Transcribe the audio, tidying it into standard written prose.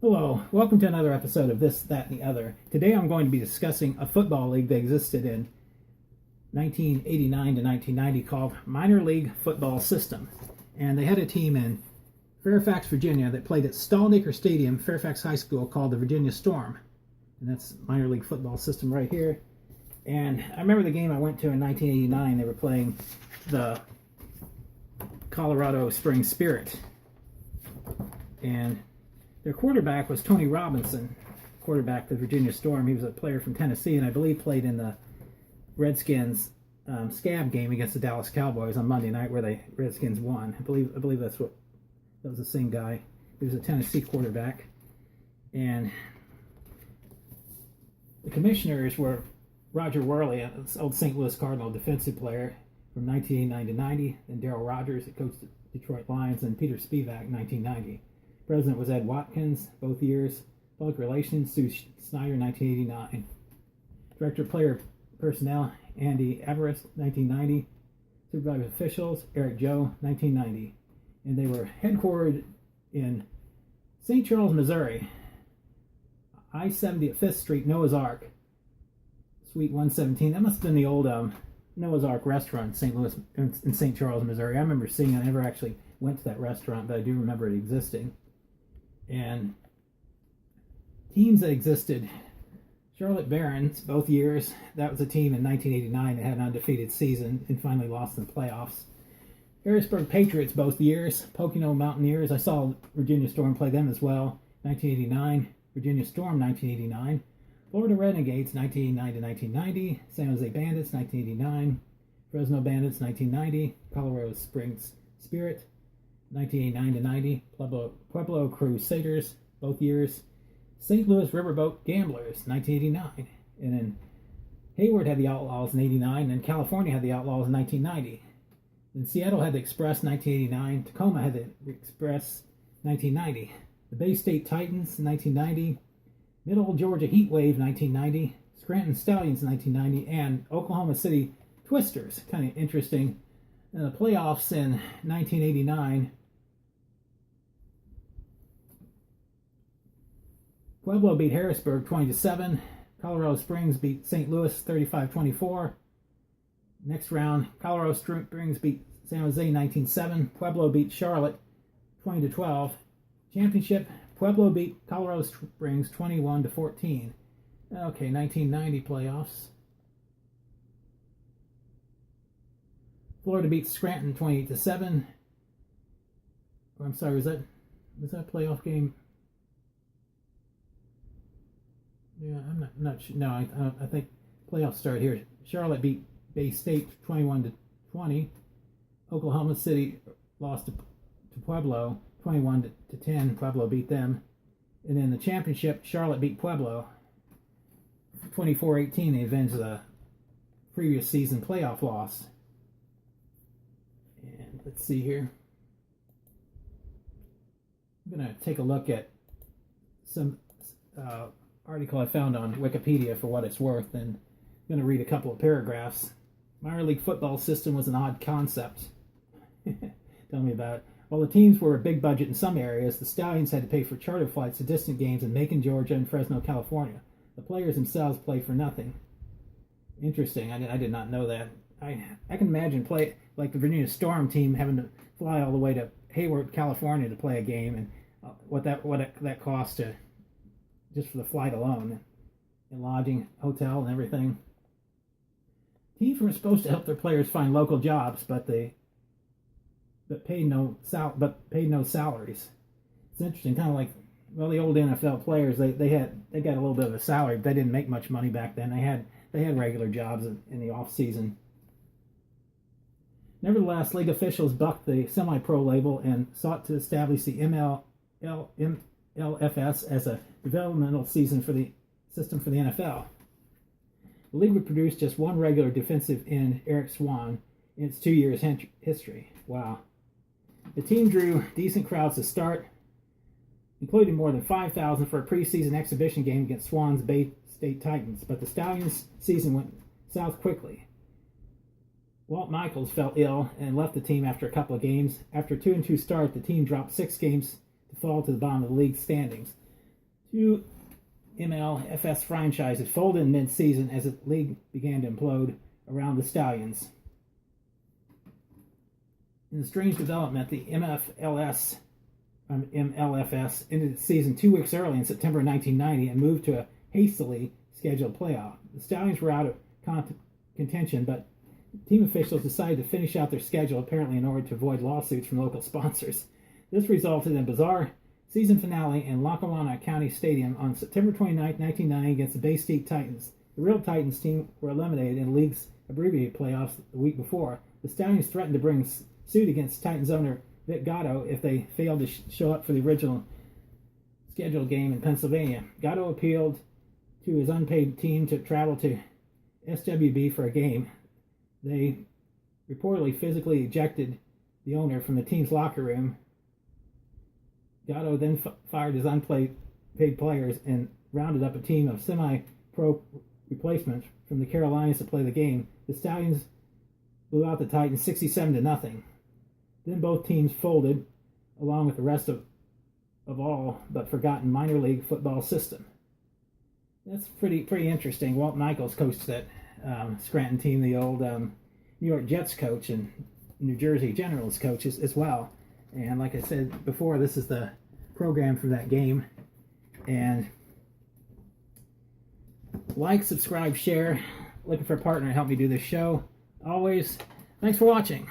Hello, welcome to another episode of This, That, and the Other. Today I'm going to be discussing a football league that existed in 1989 to 1990 called Minor League Football System. And they had a team in Fairfax, Virginia that played at Stallacre Stadium, Fairfax High School, called the Virginia Storm. And that's Minor League Football System right here. And I remember the game I went to in 1989. They were playing the Colorado Springs Spirit. And their quarterback was Tony Robinson, quarterback of the Virginia Storm. He was a player from Tennessee, and I believe played in the Redskins scab game against the Dallas Cowboys on Monday night, where the Redskins won. I believe that was the same guy. He was a Tennessee quarterback, and the commissioners were Roger Worley, an old St. Louis Cardinal defensive player from 1989 to 90, and Darrell Rogers, who coached the Detroit Lions, and Peter Spivak, 1990. President was Ed Watkins, both years. Public Relations, Sue Snyder, 1989. Director of Player Personnel, Andy Everest, 1990. Supervisor Officials, Eric Joe, 1990. And they were headquartered in St. Charles, Missouri. I-70 at 5th Street, Noah's Ark, Suite 117. That must have been the old Noah's Ark restaurant in St. Louis, in St. Charles, Missouri. I remember seeing it. I never actually went to that restaurant, but I do remember it existing. And teams that existed: Charlotte Barons, both years. That was a team in 1989 that had an undefeated season and finally lost in the playoffs. Harrisburg Patriots, both years. Pocono Mountaineers, I saw Virginia Storm play them as well, 1989. Virginia Storm, 1989. Florida Renegades, 1989 to 1990. San Jose Bandits, 1989. Fresno Bandits, 1990. Colorado Springs Spirit, 1989 to 90. Pueblo Crusaders, both years. St. Louis Riverboat Gamblers, 1989. And then Hayward had the Outlaws in 89, and California had the Outlaws in 1990. Then Seattle had the Express, 1989. Tacoma had the Express, 1990. The Bay State Titans, 1990. Middle Georgia Heatwave, 1990. Scranton Stallions, 1990. And Oklahoma City Twisters, kind of interesting. In the playoffs in 1989, Pueblo beat Harrisburg 20-7. Colorado Springs beat St. Louis 35-24. Next round, Colorado Springs beat San Jose 19-7. Pueblo beat Charlotte 20-12. Championship, Pueblo beat Colorado Springs 21-14. Okay, 1990 playoffs. Florida beats Scranton 28-7. Oh, I'm sorry, was that a playoff game? Yeah, I'm not sure. No, I think playoffs start here. Charlotte beat Bay State 21-20. Oklahoma City lost to Pueblo 21-10. Pueblo beat them. And then the championship, Charlotte beat Pueblo 24-18. They avenged the previous season playoff loss. And let's see here. I'm going to take a look at some article I found on Wikipedia for what it's worth, and I'm going to read a couple of paragraphs. Minor League Football System was an odd concept. Tell me about it. While the teams were a big budget in some areas, the Stallions had to pay for charter flights to distant games in Macon, Georgia, and Fresno, California. The players themselves played for nothing. Interesting. I did not know that. I can imagine play like the Virginia Storm team having to fly all the way to Hayward, California to play a game, and what that cost to just for the flight alone, and lodging, hotel, and everything. Teams were supposed to help their players find local jobs, but paid no salaries. It's interesting, kind of like, well, the old NFL players, they got a little bit of a salary, but they didn't make much money back then. They had regular jobs in the off season. Nevertheless, league officials bucked the semi-pro label and sought to establish the MLFS as a developmental system for the NFL. The league would produce just one regular defensive end, Eric Swan, in its 2 years history. Wow. The team drew decent crowds to start, including more than 5,000 for a preseason exhibition game against Swan's Bay State Titans, but the Stallions' season went south quickly. Walt Michaels fell ill and left the team after a couple of games. After a 2-2 start, the team dropped 6 games to fall to the bottom of the league standings. Two MLFS franchises folded in mid-season as the league began to implode around the Stallions. In a strange development, the MLFS ended its season 2 weeks early in September 1990 and moved to a hastily scheduled playoff. The Stallions were out of contention, but team officials decided to finish out their schedule, apparently in order to avoid lawsuits from local sponsors. This resulted in a bizarre season finale in Lackawanna County Stadium on September 29, 1990 against the Bay State Titans. The real Titans team were eliminated in the league's abbreviated playoffs the week before. The Stallions threatened to bring suit against Titans owner Vic Gatto if they failed to show up for the original scheduled game in Pennsylvania. Gatto appealed to his unpaid team to travel to SWB for a game. They reportedly physically ejected the owner from the team's locker room. Gatto then fired his unpaid players and rounded up a team of semi-pro replacements from the Carolinas to play the game. The Stallions blew out the Titans 67-0. Then both teams folded, along with the rest of all but forgotten minor league football system. That's pretty interesting. Walt Michaels coached that Scranton team, the old New York Jets coach and New Jersey Generals coach as well. And like I said before, this is the program for that game. And like, subscribe, share. Looking for a partner to help me do this show. Always, thanks for watching.